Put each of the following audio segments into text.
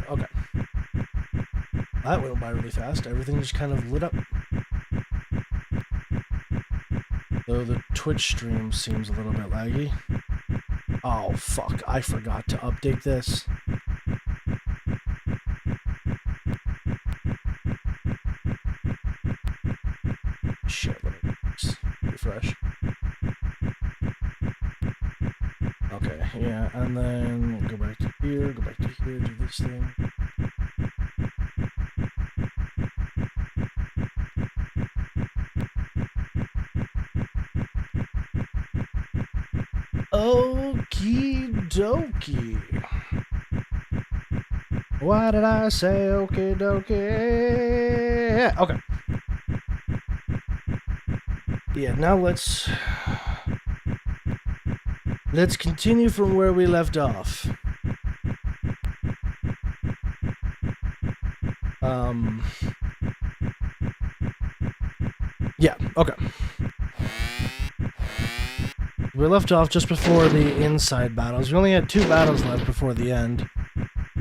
Okay. That went by really fast. Everything just kind of lit up. Though the Twitch stream seems a little bit laggy. Oh, fuck. I forgot to update this. Shit, let me refresh. Okay, yeah, and then we'll go back to here, do this thing. Okie dokie. Why did I say okie dokie? Okay. Yeah, now let's continue from where we left off. Yeah, okay. We left off just before the inside battles. We only had 2 battles left before the end.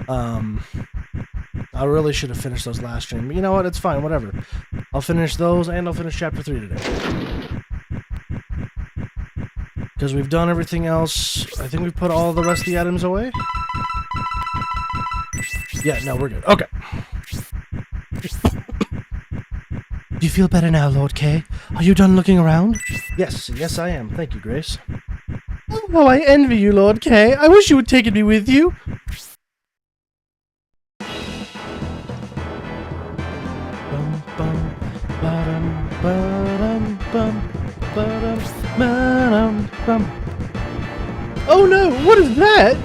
I really should have finished those last stream. But you know what? It's fine. Whatever. I'll finish those, and I'll finish Chapter 3 today. Because we've done everything else. I think we've put all the rest of the items away. Yeah, no, we're good. Okay. Do you feel better now, Lord K? Are you done looking around? Yes, I am. Thank you, Grace. Oh, I envy you, Lord K. I wish you had taken me with you. Oh no, what is that?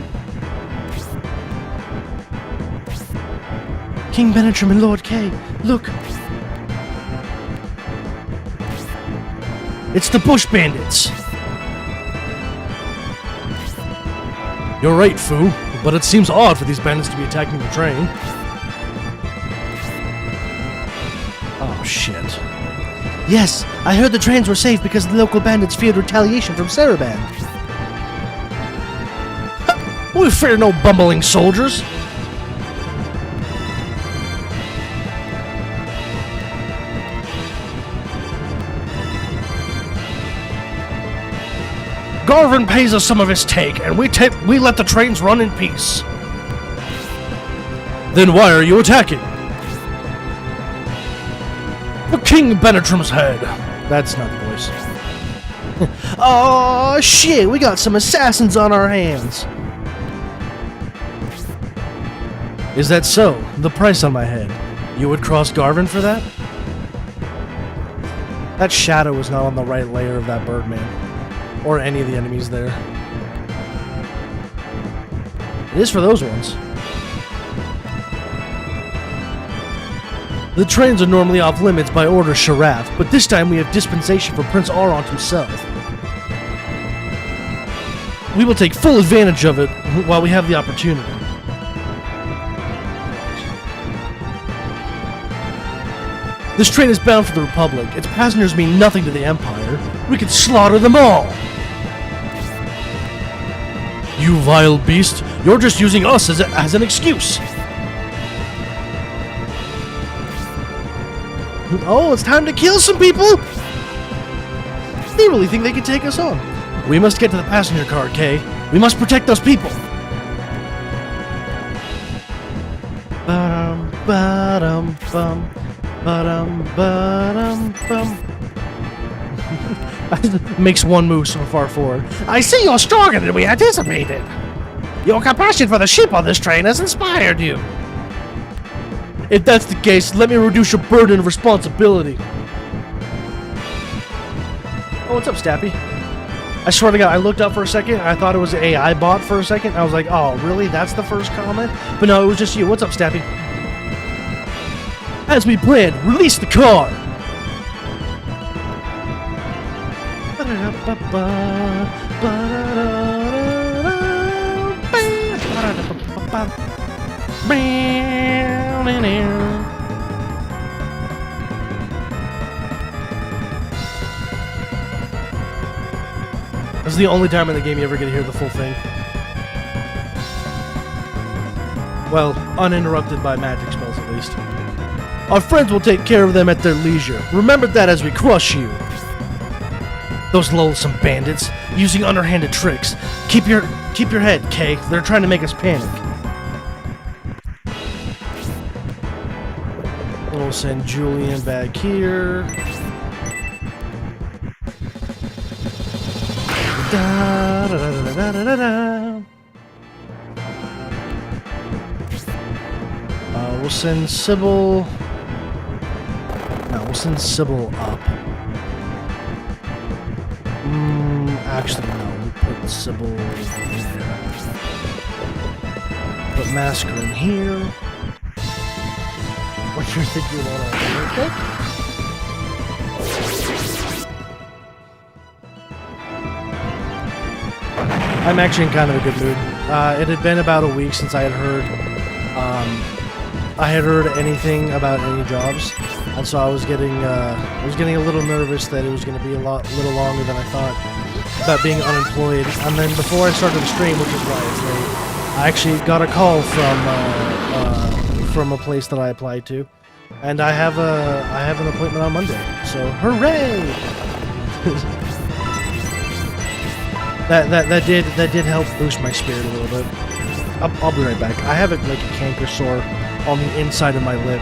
King Benetrim and Lord K, look. It's the Bush Bandits. You're right, Foo, but it seems odd for these bandits to be attacking the train. Oh, shit. Yes, I heard the trains were safe because the local bandits feared retaliation from Saraban. We fear no bumbling soldiers. Garvin pays us some of his take, and we let the trains run in peace. Then why are you attacking? For King Benetrim's head. That's not the voice. Oh shit, we got some assassins on our hands. Is that so? The price on my head. You would cross Garvin for that? That shadow is not on the right layer of that Birdman. Or any of the enemies there. It is for those ones. The trains are normally off limits by order Sharath, but this time we have dispensation from Prince Aront himself. We will take full advantage of it while we have the opportunity. This train is bound for the Republic. Its passengers mean nothing to the Empire. We could slaughter them all! You vile beast! You're just using us as an excuse! Oh, it's time to kill some people! They really think they can take us on. We must get to the passenger car, Kay. We must protect those people! Ba-dum-ba-dum-bum. Ba-dum-ba-dum-bum. Makes one move so far forward. I see you're stronger than we anticipated. Your compassion for the sheep on this train has inspired you. If that's the case, let me reduce your burden of responsibility. Oh, what's up, Stappy? I swear to God, I looked up for a second, and I thought it was an AI bot for a second. I was like, oh, really? That's the first comment? But no, it was just you. What's up, Stappy? As we planned, release the car! This is the only time in the game you ever get to hear the full thing. Well, uninterrupted by magic spells at least. Our friends will take care of them at their leisure. Remember that as we crush you. Those loathsome bandits, using underhanded tricks. Keep your head, Kay. They're trying to make us panic. We'll send Julian back here. Da, da, da, da, da, da, da. We'll send Sybil. No, we'll send Sybil up. Actually, no. We put Sybil in there. Put Masker in here. What you're thinking about on I'm actually in kind of a good mood. It had been about a week since I had heard anything about any jobs, and so I was getting a little nervous that it was going to be a little longer than I thought about being unemployed. And then before I started the stream, which is why it's late, I actually got a call from a place that I applied to, and I have an appointment on Monday. So hooray! That did help boost my spirit a little bit. I'll be right back. I have like a canker sore on the inside of my lip,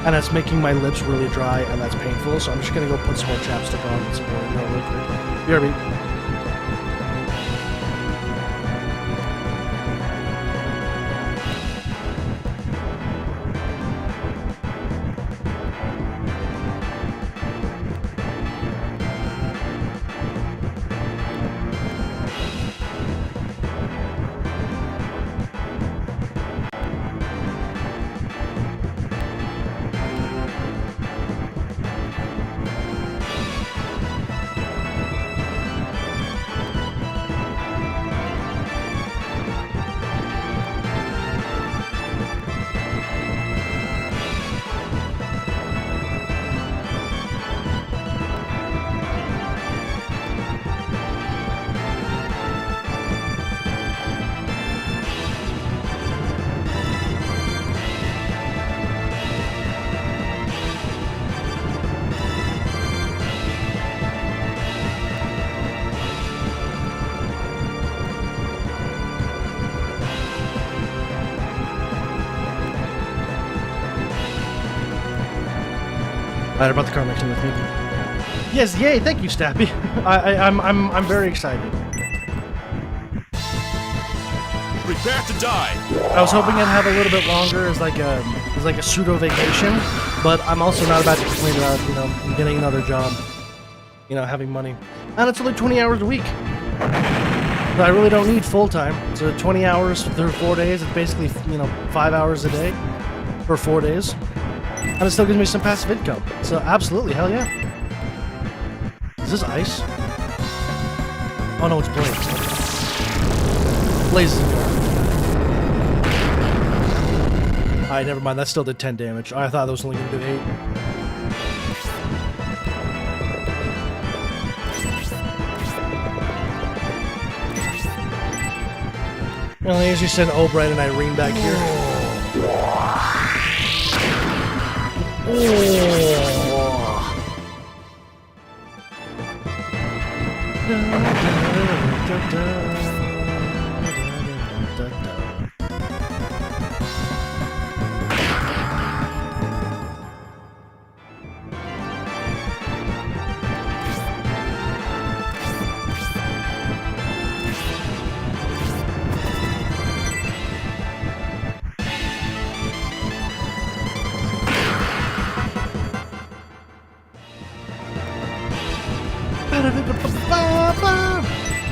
and that's making my lips really dry, and that's painful. So I'm just gonna go put some more chapstick on and some more liquid. BRB. Alright, about the car mixing with me. Yes, yay! Thank you, Stappy. I'm very excited. Prepare to die. I was hoping I'd have a little bit longer as like a pseudo vacation, but I'm also not about to complain about getting another job, having money, and it's only 20 hours a week. But I really don't need full time. So 20 hours through 4 days. It's basically 5 hours a day for 4 days. And it still gives me some passive income. So absolutely, hell yeah. Is this ice? Oh no, it's Blaze. Blaze is in there. Alright, never mind. That still did 10 damage. I thought that was only going to do 8. Well, I usually send O'Brien and Irene back here.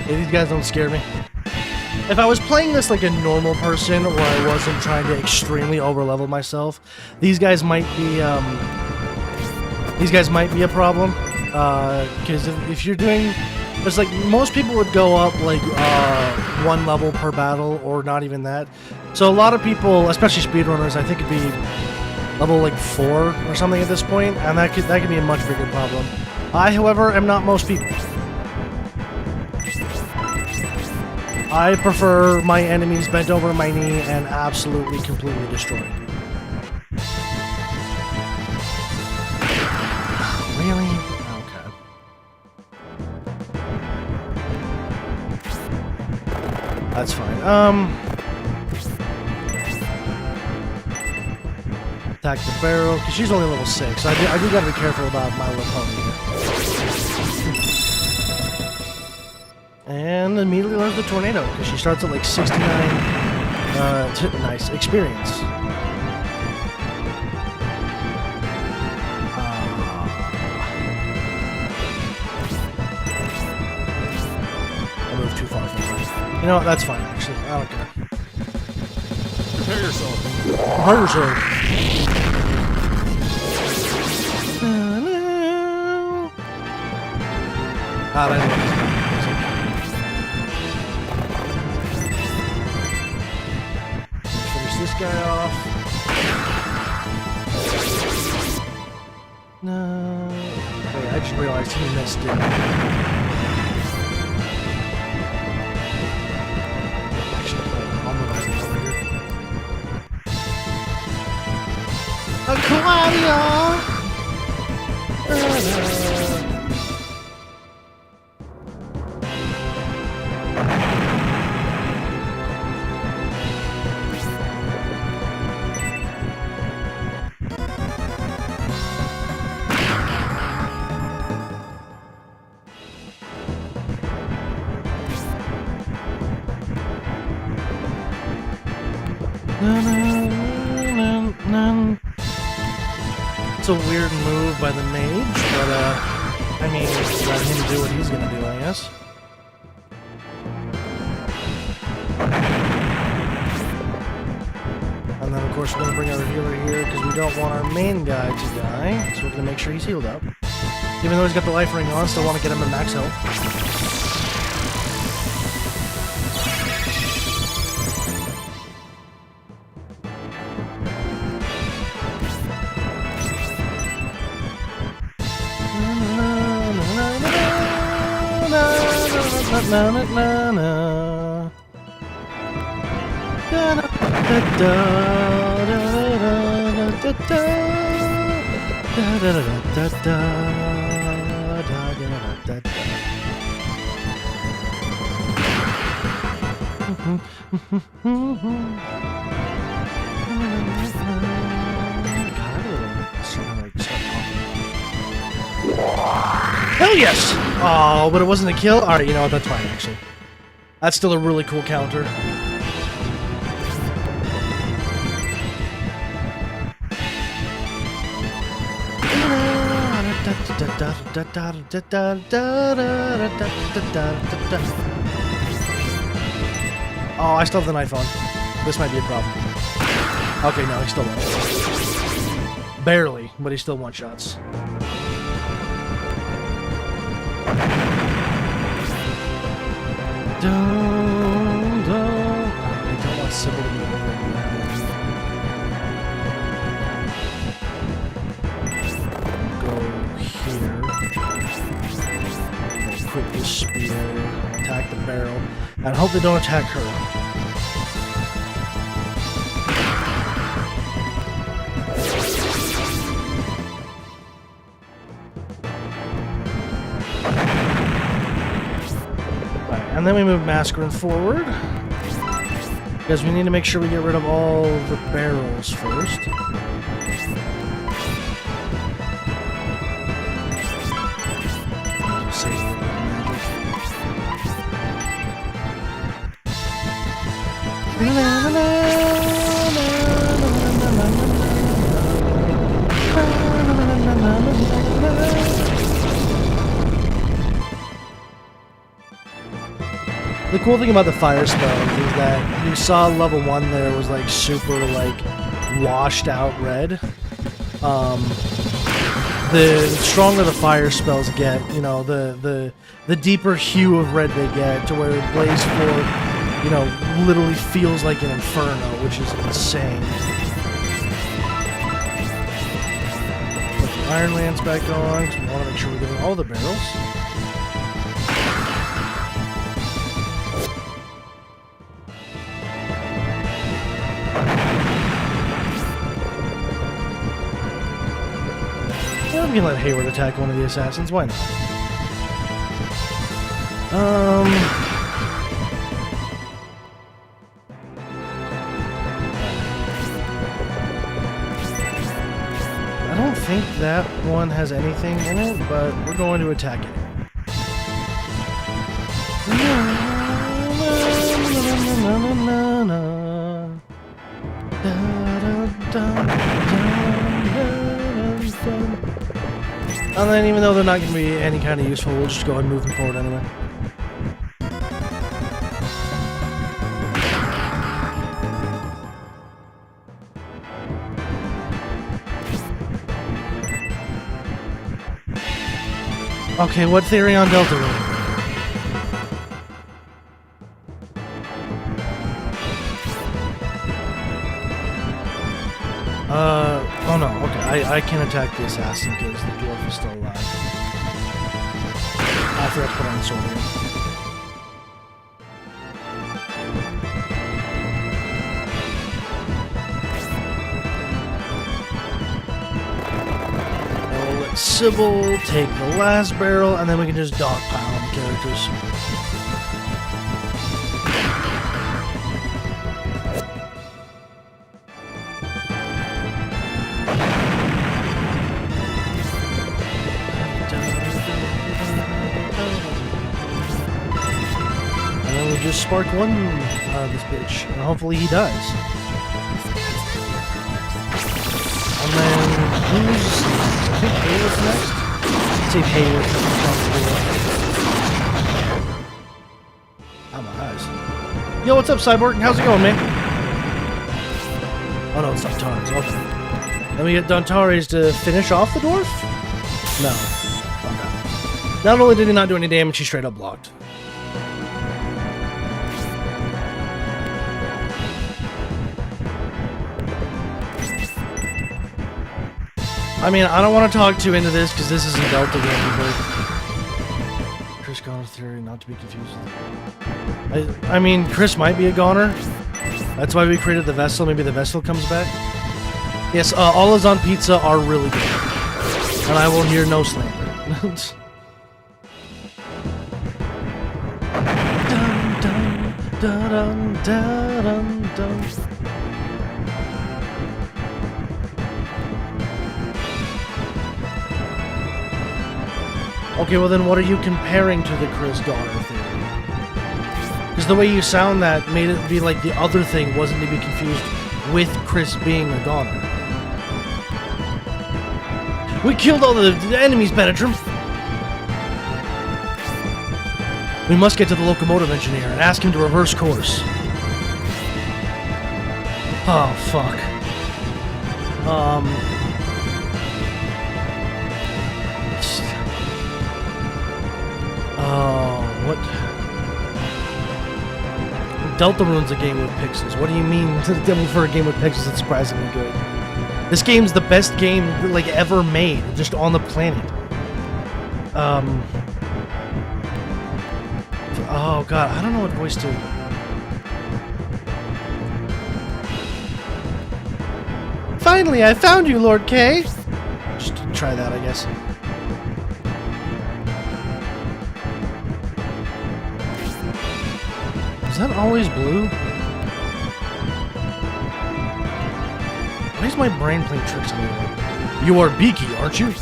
Yeah, these guys don't scare me. If I was playing this like a normal person, where I wasn't trying to extremely overlevel myself, these guys might be a problem. Because if you're doing It's like most people would go up like 1 level per battle, or not even that. So a lot of people, especially speedrunners, I think it'd be level like 4 or something at this point, and that could be a much bigger problem. I, however, am not most people. I prefer my enemies bent over my knee and absolutely, completely destroyed. Really? Okay. That's fine. Attack the barrel, because she's only level 6, so I do gotta be careful about my little pony here. And immediately learns the tornado, because she starts at like 69, nice, experience. I moved too far from her. You know what, that's fine, actually. I don't care. Prepare yourself. Prepare yourself. I don't know. Finish this guy off. No. Wait, I just realized he missed it. Actually, I'll move my thing over here. Aquaria! It's a weird move by the mage, but I mean, let him do what he's gonna do, I guess. And then, of course, we're gonna bring our healer here because we don't want our main guy to die, so we're gonna make sure he's healed up. Even though he's got the life ring on, still want to get him to max health. Na na na na. Da da da da da da da da da da. Hell yes! Oh, but it wasn't a kill? Alright, you know what, that's fine, actually. That's still a really cool counter. Oh, I still have the knife on. This might be a problem. Okay, no, he still won. Barely, but he still one-shots. I don't want Sybil to be over Go here. Equip the spear. Attack the barrel. And hope they don't attack her. And then we move Mascarin forward, because we need to make sure we get rid of all the barrels first. The cool thing about the fire spells is that you saw level 1 there was like super like washed out red. the stronger the fire spells get, you know, the deeper hue of red they get, to where Blaze 4, you know, literally feels like an inferno, which is insane. Put the Iron Lance back on, because we want to make sure we're getting all the barrels. I'm gonna let Hayward attack one of the assassins. Why not? I don't think that one has anything in it, but we're going to attack it. And then, even though they're not going to be any kind of useful, we'll just go ahead and move them forward anyway. Okay, what theory on Delta Ring? Oh no, okay, I can attack the assassin because the dwarf is still alive. I forgot to put on the sword again. We'll let Sybil take the last barrel, and then we can just dogpile on the characters. Just spark one out of this bitch, and hopefully he dies. And then who's? I think Hayward's next. Let's see if Hayward can oh my eyes. Yo, what's up, Cyborg? How's it going, man? Oh no, it's Dantares. Okay. Then we get Dantares to finish off the dwarf? No. Okay. Not only did he not do any damage, he straight up blocked. I mean, I don't want to talk too into this because this isn't Delta game, but Chris Goner theory, not to be confused with. I mean, Chris might be a goner. That's why we created the vessel. Maybe the vessel comes back. Yes, olives on pizza are really good, and I will hear no slander. Dun, dun, dun, dun, dun, dun. Okay, well then what are you comparing to the Chris Goner theory? Because the way you sound that made it be like the other thing wasn't to be confused with Chris being a goner. We killed all the enemies, Benetrim! We must get to the locomotive engineer and ask him to reverse course. Oh, fuck. Oh, what? Deltarune's a game with pixels. What do you mean for a game with pixels that's surprisingly good? This game's the best game like ever made, just on the planet. Oh god, I don't know what voice to. Finally, I found you, Lord K. Just try that, I guess. Is that always blue? Why is my brain playing tricks on me? You are Beaky, aren't you?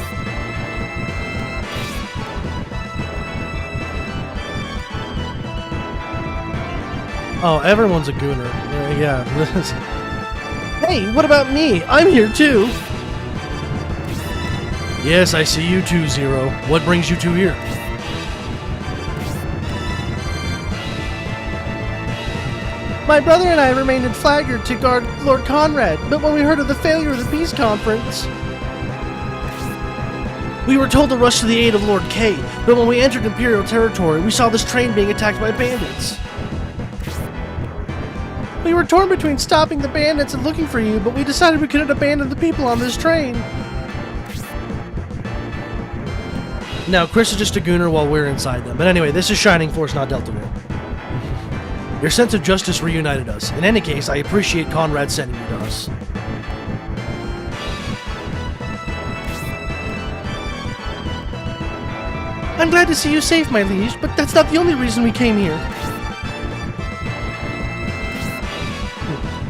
Oh, everyone's a gooner. Yeah. Hey, what about me? I'm here too. Yes, I see you too, Zero. What brings you two here? My brother and I remained in Flagger to guard Lord Conrad, but when we heard of the failure of the Peace Conference... We were told to rush to the aid of Lord K, but when we entered Imperial territory, we saw this train being attacked by bandits. We were torn between stopping the bandits and looking for you, but we decided we couldn't abandon the people on this train. Now, Chris is just a gooner while we're inside them. But anyway, this is Shining Force, not Delta War. Your sense of justice reunited us. In any case, I appreciate Conrad sending you to us. I'm glad to see you safe, my liege, but that's not the only reason we came here.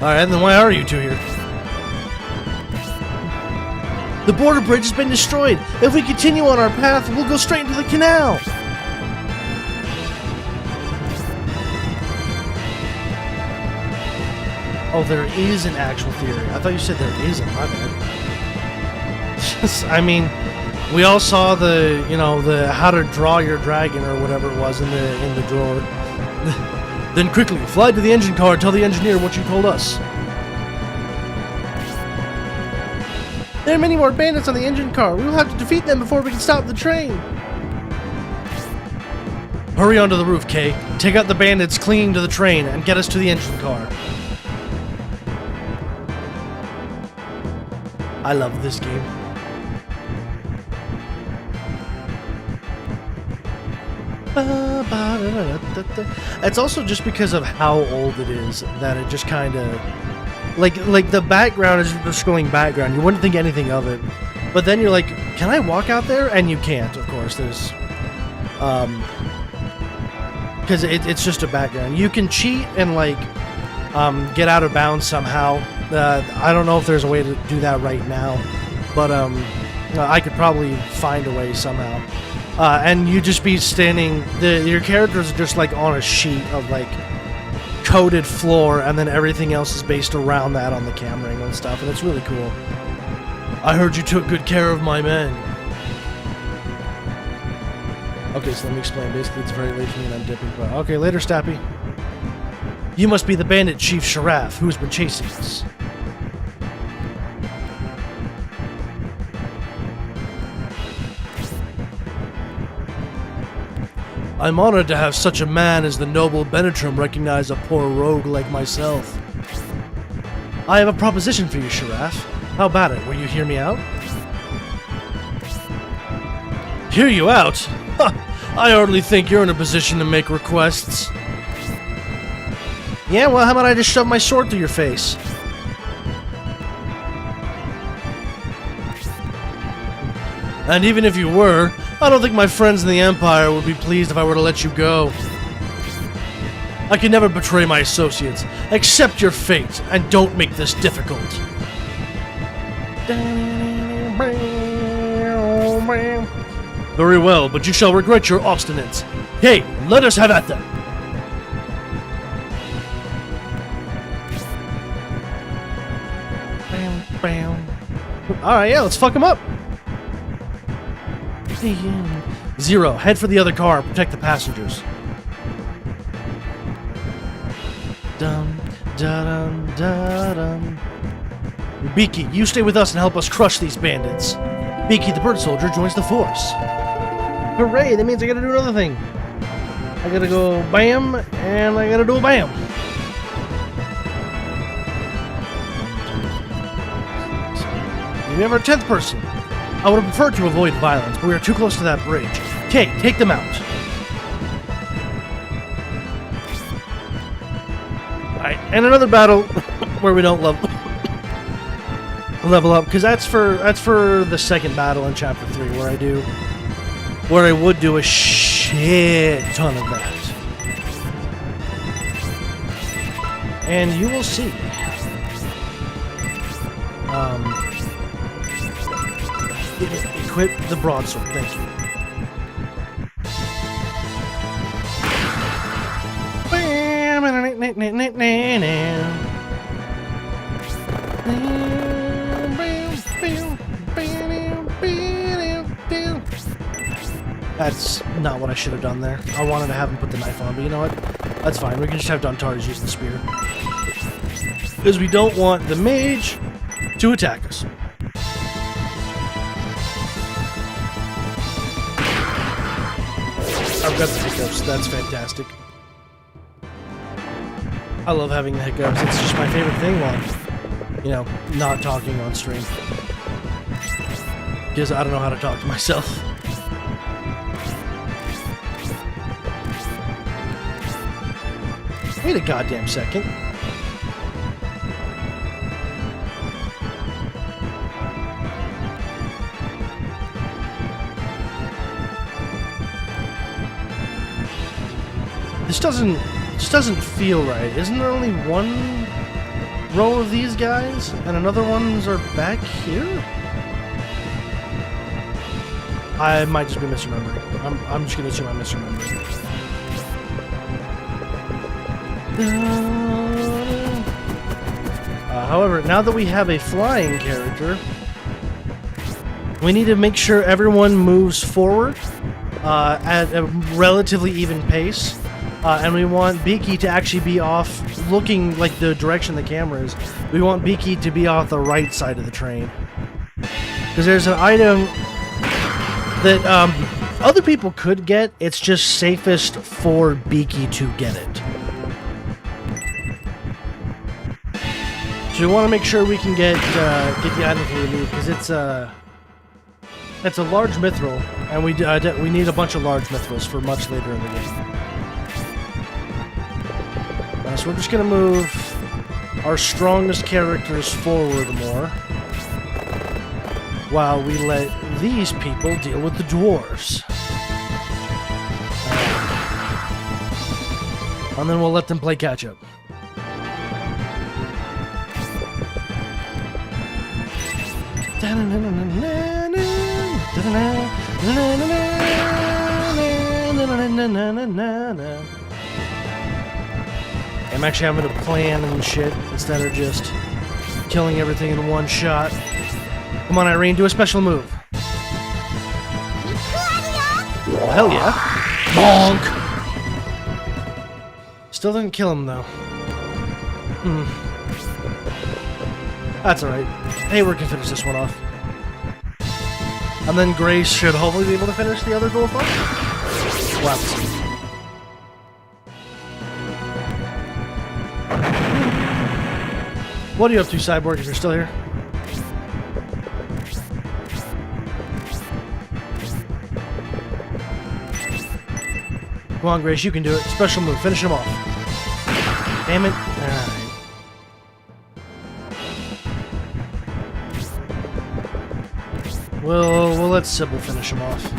Alright, then why are you two here? The border bridge has been destroyed. If we continue on our path, we'll go straight into the canal. Oh, there is an actual theory. I thought you said there isn't. My bad. I mean, we all saw the, you know, the how to draw your dragon or whatever it was in the drawer. Then quickly, fly to the engine car and tell the engineer what you told us. There are many more bandits on the engine car. We will have to defeat them before we can stop the train. Hurry onto the roof, Kay. Take out the bandits clinging to the train and get us to the engine car. I love this game. It's also just because of how old it is that it just kind of like the background is just going background. You wouldn't think anything of it, but then you're like, can I walk out there? And you can't, of course. There's because it's just a background. You can cheat and like get out of bounds somehow. I don't know if there's a way to do that right now, but I could probably find a way somehow. And you just be standing, your characters are just like on a sheet of like coated floor, and then everything else is based around that on the camera angle and stuff, and it's really cool. I heard you took good care of my men. Okay, so let me explain. Basically, it's very late for me and I'm dipping, but okay, later, Stappy. You must be the bandit chief Sharaf, who has been chasing us. I'm honored to have such a man as the noble Benetrim recognize a poor rogue like myself. I have a proposition for you, Sharaf. How about it? Will you hear me out? Hear you out? Huh, I hardly think you're in a position to make requests. Yeah, well, how about I just shove my sword through your face? And even if you were, I don't think my friends in the Empire would be pleased if I were to let you go. I can never betray my associates. Accept your fate, and don't make this difficult. Very well, but you shall regret your obstinance. Hey, let us have at them. Alright, yeah, let's fuck him up. Zero, head for the other car, protect the passengers. Dum, da-dum, da-dum. Beaky, you stay with us and help us crush these bandits. Beaky the bird soldier joins the force. Hooray, that means I gotta do another thing. I gotta go bam, and I gotta do a bam. We have our 10th person. I would have preferred to avoid violence, but we are too close to that bridge. Okay, take them out. Alright, and another battle where we don't level up, because that's for the second battle in chapter 3, where I would do a shit ton of that. And you will see. Equip the broadsword, thank you. That's not what I should have done there. I wanted to have him put the knife on, but you know what? That's fine. We can just have Dontar's use the spear. Because we don't want the mage to attack us. got the hiccups. That's fantastic. I love having the hiccups. It's just my favorite thing while, you know, not talking on stream. Because I don't know how to talk to myself. Wait a goddamn second. This doesn't feel right. Isn't there only one row of these guys and another ones are back here? I might just be misremembering. I'm just gonna assume I'm misremembering. However, now that we have a flying character, we need to make sure everyone moves forward at a relatively even pace. And we want Beaky to actually be off, looking like the direction the camera is. We want Beaky to be off the right side of the train. Because there's an item that other people could get, it's just safest for Beaky to get it. So we want to make sure we can get the item we need, because it's a large mithril, and we need a bunch of large mithrils for much later in the game. So we're just going to move our strongest characters forward more, while we let these people deal with the dwarves. And then we'll let them play catch-up. I'm actually having to plan and shit instead of just killing everything in one shot. Come on, Irene, do a special move. Oh, hell yeah. Bonk! Still didn't kill him, though. That's alright. Hayward can finish this one off. And then Grace should hopefully be able to finish the other dwarf off. We'll have to see. What are you up to, Cyborg, if you're still here? Come on, Grace, you can do it. Special move. Finish him off. Damn it. Alright. We'll let Sybil finish him off.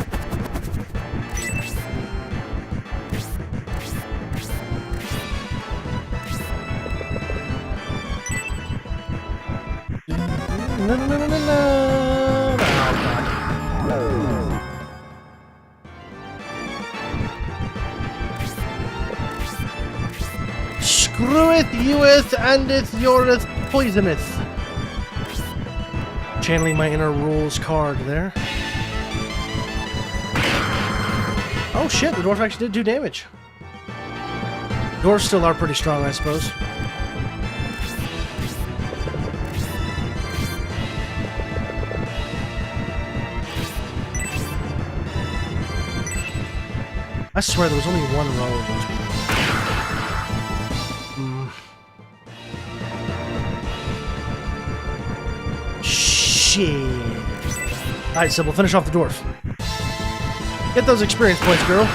Screweth, youeth, andeth, youreth, poisoneth. Channeling my inner rules card there. Oh shit, the dwarf actually did do damage. Dwarves still are pretty strong, I suppose. I swear there was only one row of those people. Shit. Alright, Sybil, finish off the dwarf. Get those experience points, girl.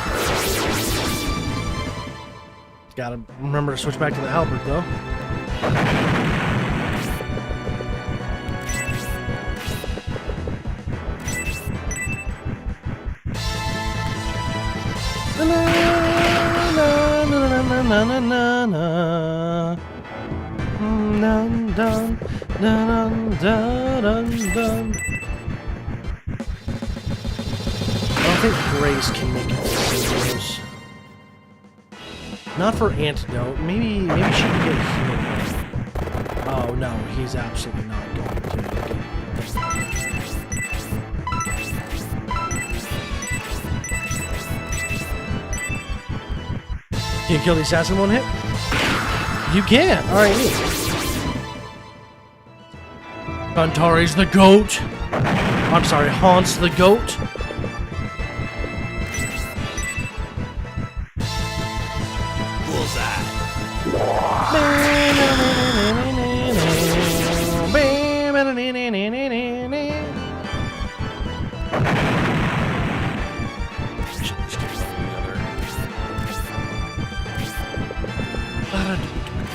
Gotta remember to switch back to the halberd, though. I think Grace can make it. Not for antidote. Maybe she can get healed. Oh no, he's absolutely not going to make it. Can you kill the assassin in one hit? You can! Alright, neat. Antari's the goat. I'm sorry, Haunt's the goat.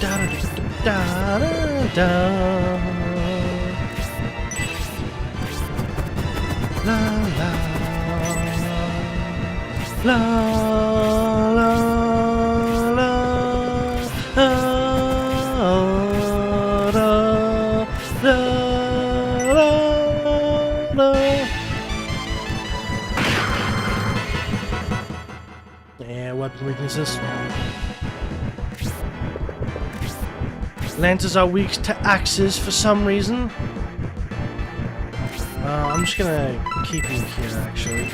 La la la la la yeah, weapon weaknesses. Lances are weak to axes for some reason. I'm just gonna keep you here, actually.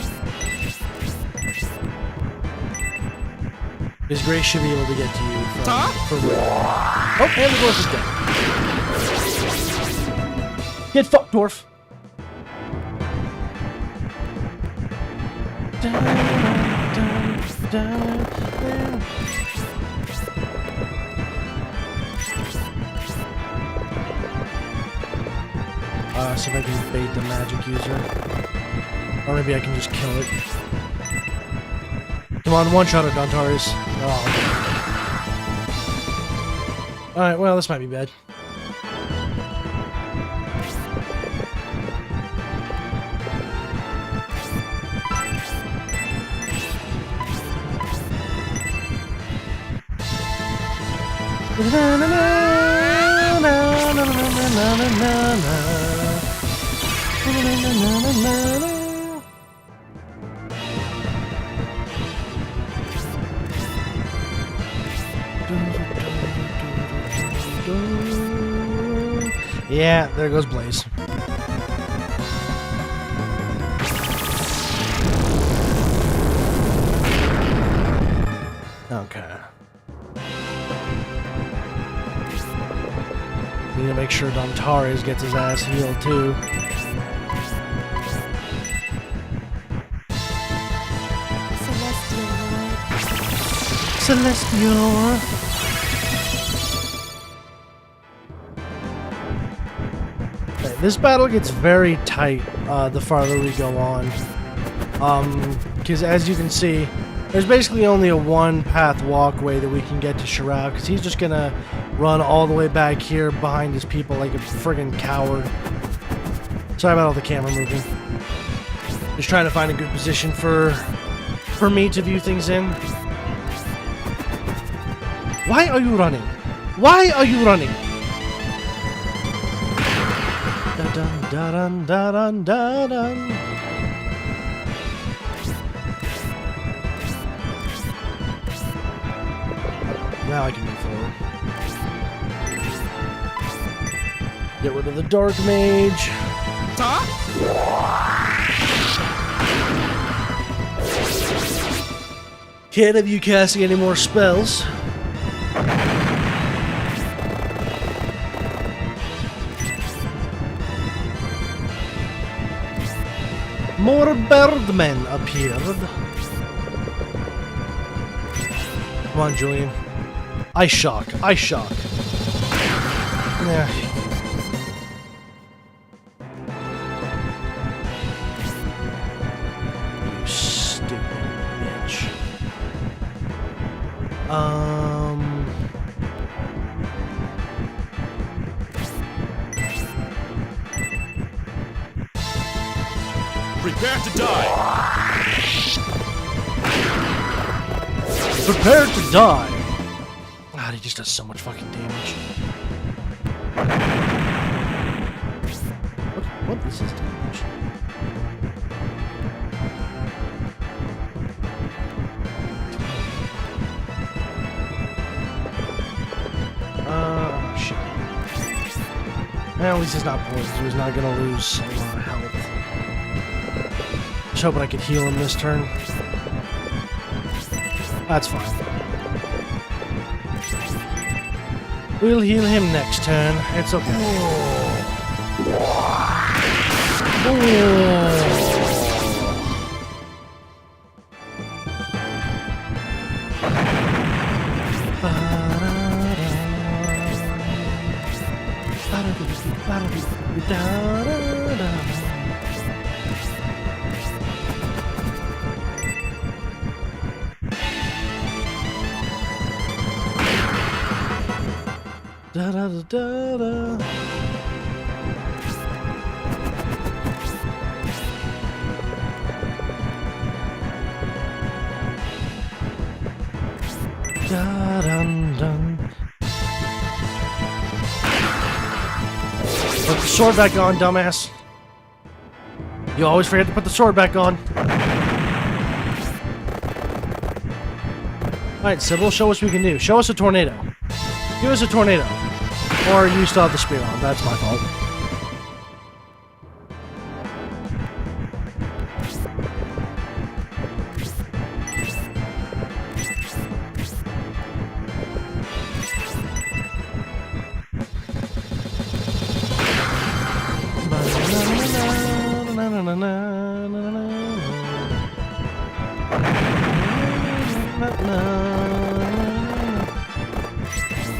His Grace should be able to get to you from oh, and the dwarf is dead. Get fucked, dwarf! See if I can bait the magic user. Or maybe I can just kill it. Come on, one-shot it, Dontaris. Oh. Alright, well, this might be bad. Yeah, there goes Blaze. Okay. Need to make sure Dontaris gets his ass healed too. Celestial. Okay, this battle gets very tight the farther we go on. Because as you can see, there's basically only a one-path walkway that we can get to Shirao, because he's just gonna run all the way back here behind his people like a friggin' coward. Sorry about all the camera moving. Just trying to find a good position for me to view things in. Why are you running? Why are you running? Da-dun, da-dun, da-dun, da-dun. Now I can move forward. Get rid of the Dark Mage. Can't have you casting any more spells. More birdmen appeared. Come on, Julian. I shock. I shock. Yeah. You stupid bitch. Prepare to die! Prepare to die! God, he just does so much fucking damage. What is his damage? Shit. Well, at least he's not poisoned, so he's not gonna lose a lot of health. Just hoping I could heal him this turn. That's fine. We'll heal him next turn. It's okay. Da da da da da. Da dun dun. Put the sword back on, dumbass. You always forget to put the sword back on. Alright, Sybil, show us what we can do. Show us a tornado. Give us a tornado. Or you still have the spear on. That's my fault.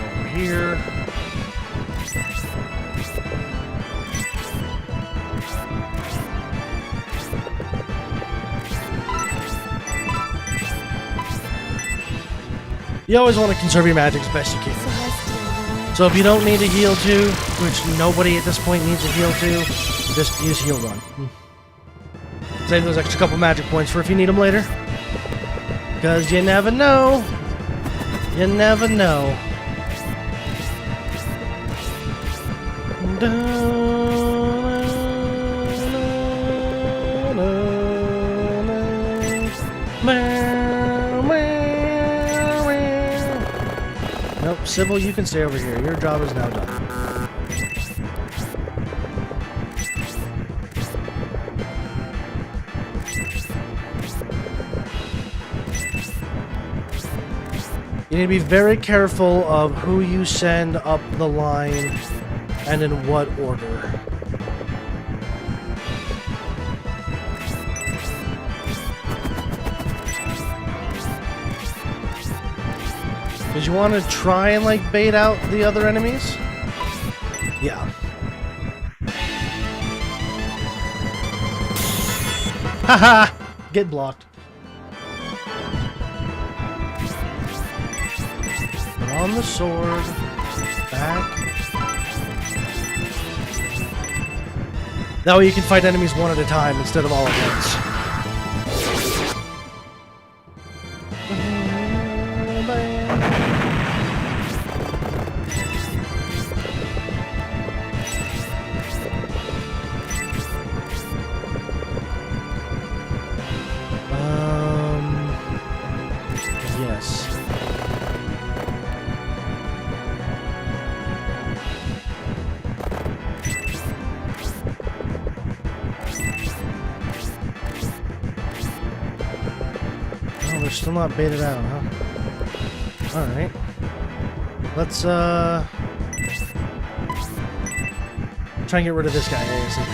Over here. You always want to conserve your magic as best you can. So if you don't need a heal to, which nobody at this point needs a heal to, just use heal one. Save those extra couple magic points for if you need them later. Because you never know. You never know. Nope, Sybil, you can stay over here. Your job is now done. You need to be very careful of who you send up the line and in what order. Because you want to try and, like, bait out the other enemies? Yeah. Haha! Get blocked. Put on the sword. Back. That way you can fight enemies one at a time instead of all at once. Yes. Oh, they're still not baited out, huh? Alright. Let's, try and get rid of this guy ASAP.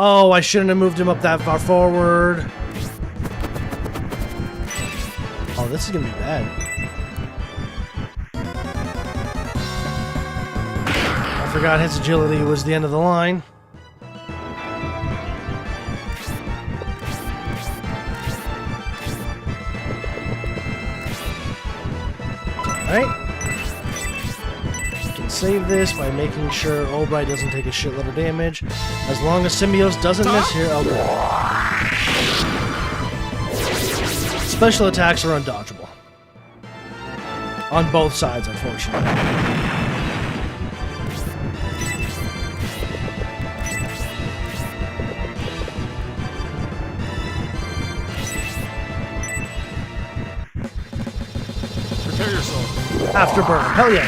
Oh, I shouldn't have moved him up that far forward. Oh, this is gonna be bad. I forgot his agility was the end of the line. Alright. We can save this by making sure Albright doesn't take a shitload of damage. As long as Symbiote doesn't miss here, okay. Special attacks are undodgeable. On both sides, unfortunately. Prepare yourself. Afterburn. Hell yeah.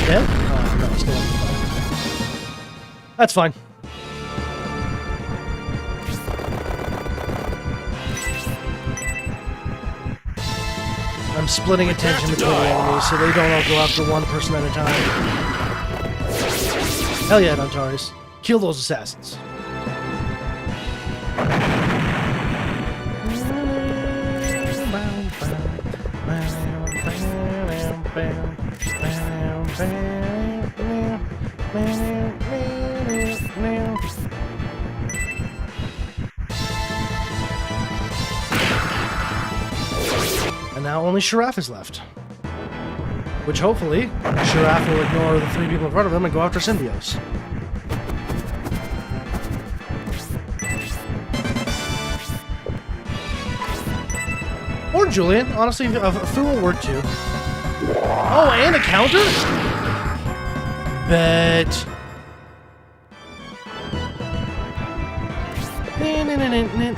Dead? Oh, no, still on fire. That's fine. I'm splitting attention between the enemies so they don't all go after one person at a time. Hell yeah, Antares. Kill those assassins. And now only Sheriff is left. Which hopefully, Giraffe will ignore the 3 people in front of him and go after Symbios. Or Julian. Honestly, a Fu will work too. Oh, and a counter? Bet.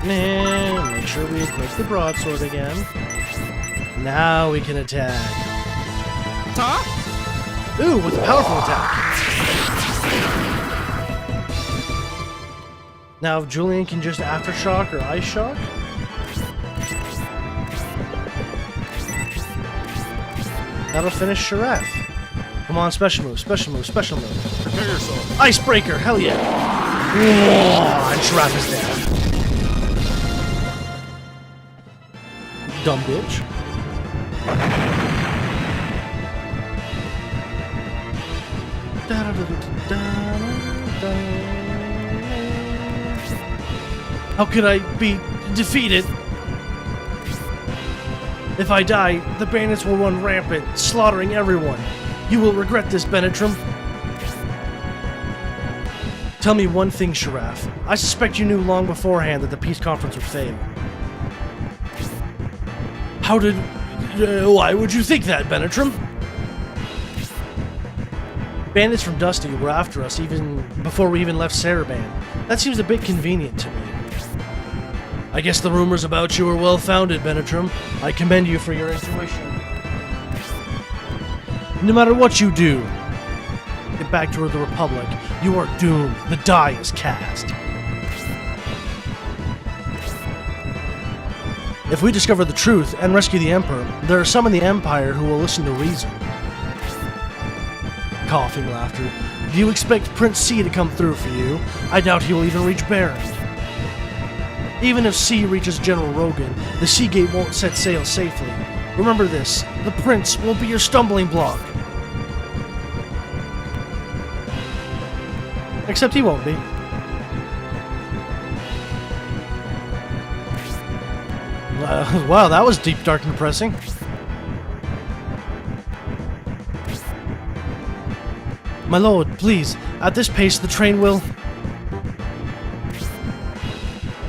Make sure we equip the broadsword again. Now we can attack. Huh? Ooh, with a powerful attack. Now if Julian can just aftershock or ice shock. That'll finish Giraffe. Come on, special move, special move, special move. Prepare yourself. Icebreaker, hell yeah. Whoa, and Giraffe is dead. Dumb bitch. How could I be defeated? If I die, the bandits will run rampant, slaughtering everyone. You will regret this, Benetrim. Tell me one thing, Giraffe. I suspect you knew long beforehand that the peace conference would fail. How did... why would you think that, Benetrim? Bandits from Dusty were after us even before we even left Saraban. That seems a bit convenient to me. I guess the rumors about you are well-founded, Benetrim. I commend you for your intuition. No matter what you do, get back toward the Republic. You are doomed. The die is cast. If we discover the truth and rescue the Emperor, there are some in the Empire who will listen to reason. Coughing laughter. Do you expect Prince C to come through for you? I doubt he will even reach Baron. Even if C reaches General Rogan, the Seagate won't set sail safely. Remember this, the Prince will be your stumbling block. Except he won't be. Wow, that was deep, dark, and depressing. My lord, please, at this pace the train will...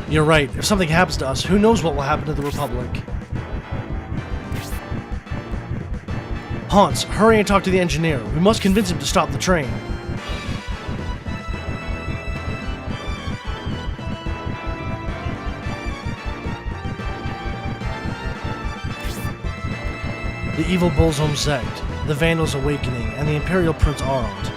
You're right. If something happens to us, who knows what will happen to the Republic? Hans, hurry and talk to the engineer. We must convince him to stop the train. The evil Bullsholm sect, the Vandals awakening, and the Imperial Prince armed.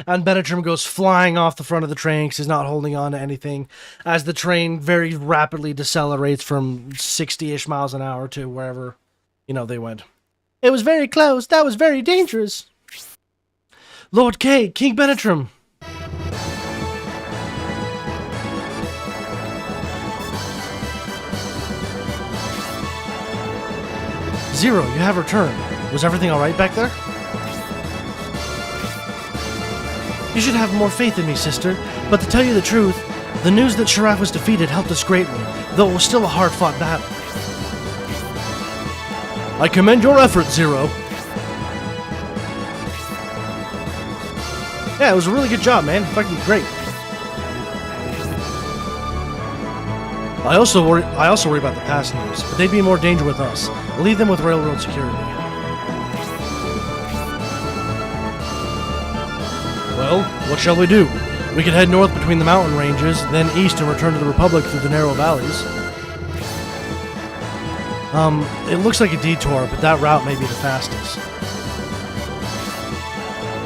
And Benetrim goes flying off the front of the train because he's not holding on to anything, as the train very rapidly decelerates from 60-ish miles an hour to wherever, they went. It was very close. That was very dangerous. Lord K, King Benetrim. Zero, you have returned. Was everything alright back there? You should have more faith in me, sister. But to tell you the truth, the news that Giraffe was defeated helped us greatly, though it was still a hard-fought battle. I commend your effort, Zero. Yeah, it was a really good job, man. Fucking great. I also worry about the passengers, but they'd be in more danger with us. Leave them with railroad security. Well, what shall we do? We could head north between the mountain ranges, then east and return to the Republic through the narrow valleys. It looks like a detour, but that route may be the fastest.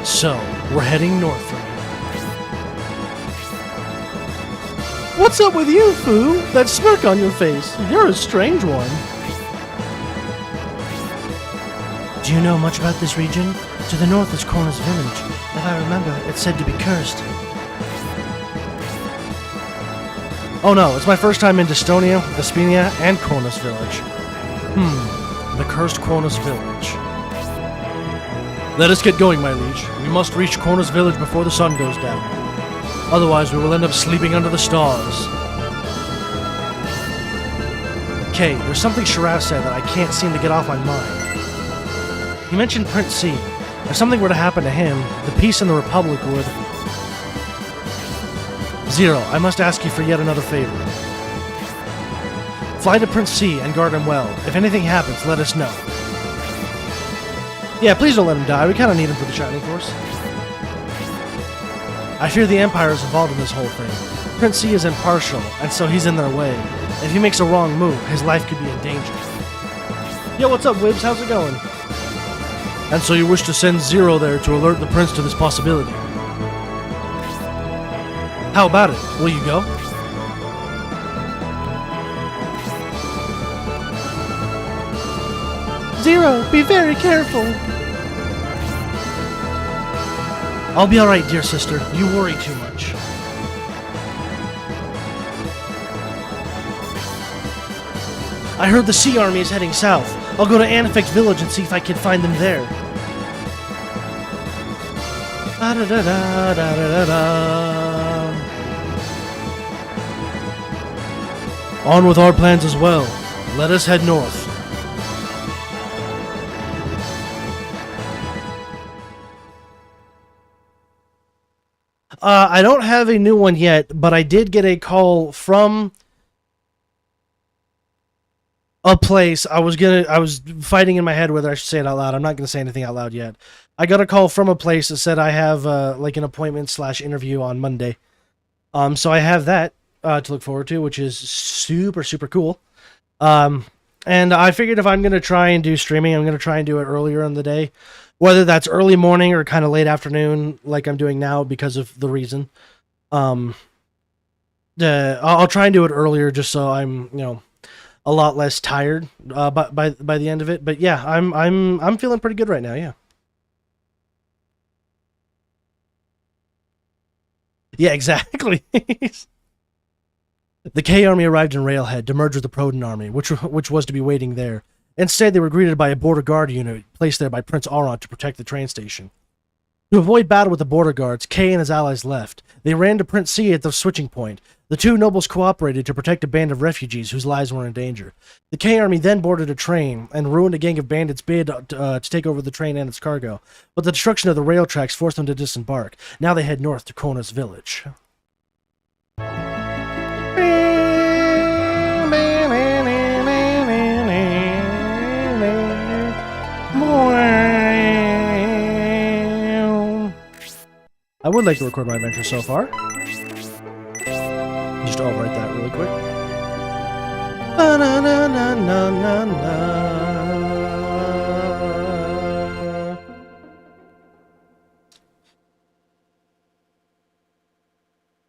So, we're heading north from here. What's up with you, Fu? That smirk on your face. You're a strange one. Do you know much about this region? To the north is Korna's village. If I remember, it's said to be cursed. Oh no, it's my first time in Dystonia, Vespinia, and Korna's village. The cursed Korna's village. Let us get going, my liege. We must reach Korna's village before the sun goes down. Otherwise, we will end up sleeping under the stars. Okay, there's something Sharaf said that I can't seem to get off my mind. He mentioned Prince C. If something were to happen to him, the peace in the Republic would... Zero, I must ask you for yet another favor. Fly to Prince C and guard him well. If anything happens, let us know. Yeah, please don't let him die. We kind of need him for the Shining Force. I fear the Empire is involved in this whole thing. Prince C is impartial, and so he's in their way. If he makes a wrong move, his life could be in danger. Yo, what's up, Wibbs? How's it going? And so you wish to send Zero there to alert the Prince to this possibility. How about it? Will you go? Zero, be very careful. I'll be alright, dear sister. You worry too much. I heard the Sea Army is heading south. I'll go to Anifex Village and see if I can find them there. On with our plans as well. Let us head north. I don't have a new one yet, but I did get a call from a place. I was fighting in my head whether I should say it out loud. I'm not going to say anything out loud yet. I got a call from a place that said I have like an appointment / interview on Monday. So I have that to look forward to, which is super, super cool. And I figured if I'm going to try and do streaming, I'm going to try and do it earlier in the day. Whether that's early morning or kind of late afternoon, like I'm doing now because of the reason. I'll try and do it earlier just so I'm, a lot less tired by the end of it. But yeah, I'm feeling pretty good right now, yeah. Yeah, exactly. The K Army arrived in Railhead to merge with the Proton Army, which was to be waiting there. Instead, they were greeted by a border guard unit placed there by Prince Aron to protect the train station. To avoid battle with the border guards, Kay and his allies left. They ran to Prince C at the switching point. The two nobles cooperated to protect a band of refugees whose lives were in danger. The K Army then boarded a train and ruined a gang of bandits' bid to take over the train and its cargo. But the destruction of the rail tracks forced them to disembark. Now they head north to Kona's village. I would like to record my adventure so far. Just overwrite that really quick.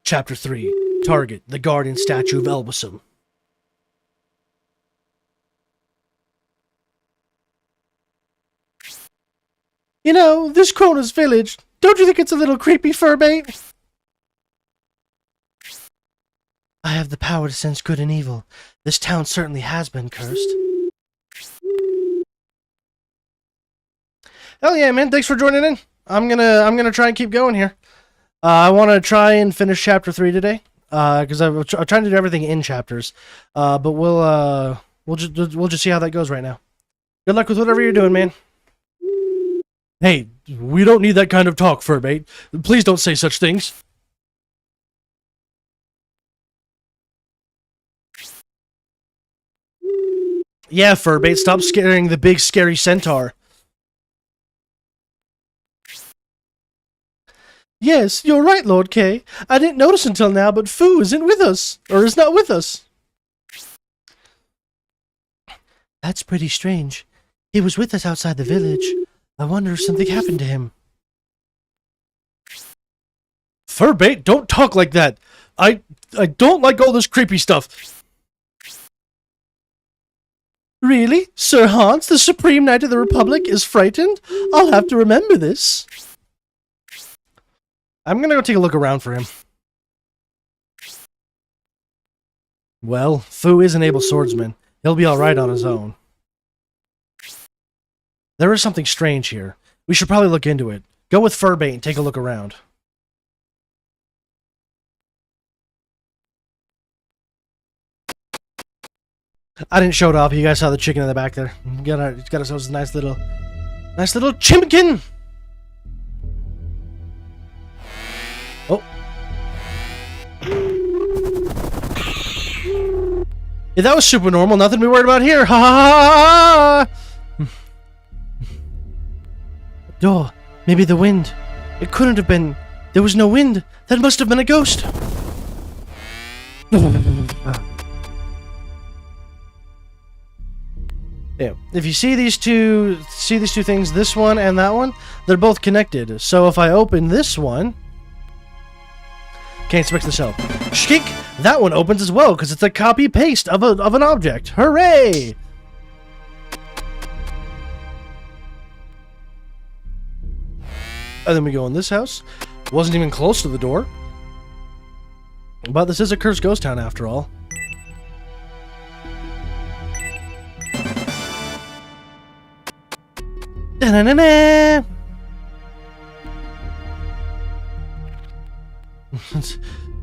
Chapter 3. Target, the guardian statue of Elbesem. You know, this Krona's village, don't you think it's a little creepy, Furbait? I have the power to sense good and evil. This town certainly has been cursed. Hell yeah, man. Thanks for joining in. I'm gonna try and keep going here. I want to try and finish chapter 3 today. Because I'm trying to do everything in chapters. But we'll just see how that goes right now. Good luck with whatever you're doing, man. Hey, we don't need that kind of talk, Furbait. Please don't say such things. Yeah, Furbait, stop scaring the big scary centaur. Yes, you're right, Lord K. I didn't notice until now, but Fu isn't with us. Or is not with us. That's pretty strange. He was with us outside the village. I wonder if something happened to him. Furbait, don't talk like that. I don't like all this creepy stuff. Really? Sir Hans, the Supreme Knight of the Republic, is frightened? I'll have to remember this. I'm gonna go take a look around for him. Well, Fu is an able swordsman. He'll be alright on his own. There is something strange here. We should probably look into it. Go with Furbait and take a look around. I didn't show it off. You guys saw the chicken in the back there. Got ourselves a nice little chimkin. Oh. Yeah, that was super normal. Nothing to be worried about here. Ha ha ha! Oh, maybe the wind. It couldn't have been. There was no wind. That must have been a ghost. Yeah. If you see these two things, this one and that one, they're both connected. So if I open this one, can't expect the shelf. Shkink! That one opens as well because it's a copy paste of an object. Hooray! And then we go in this house. Wasn't even close to the door. But this is a cursed ghost town after all. Da-na-na-na!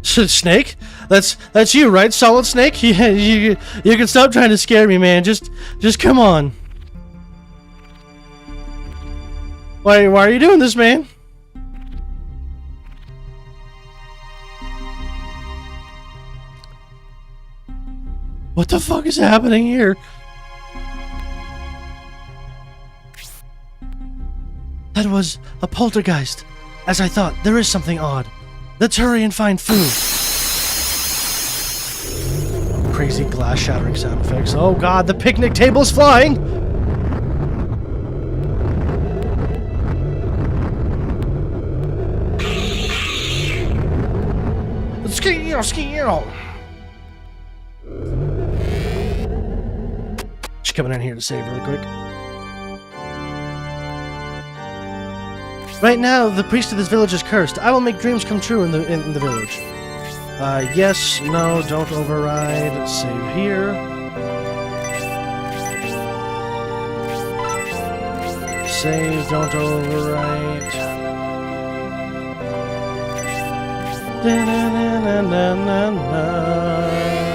Snake? That's you, right? Solid Snake? You can stop trying to scare me, man. Just come on. Why are you doing this, man? What the fuck is happening here? That was a poltergeist. As I thought, there is something odd. Let's hurry and find food. Crazy glass shattering sound effects. Oh god, the picnic table's flying! She's coming in here to save really quick. Right now, the priest of this village is cursed. I will make dreams come true in the village. Yes, no, don't override. Let's save here. Save, don't overwrite. Da-na-na-na-na-na.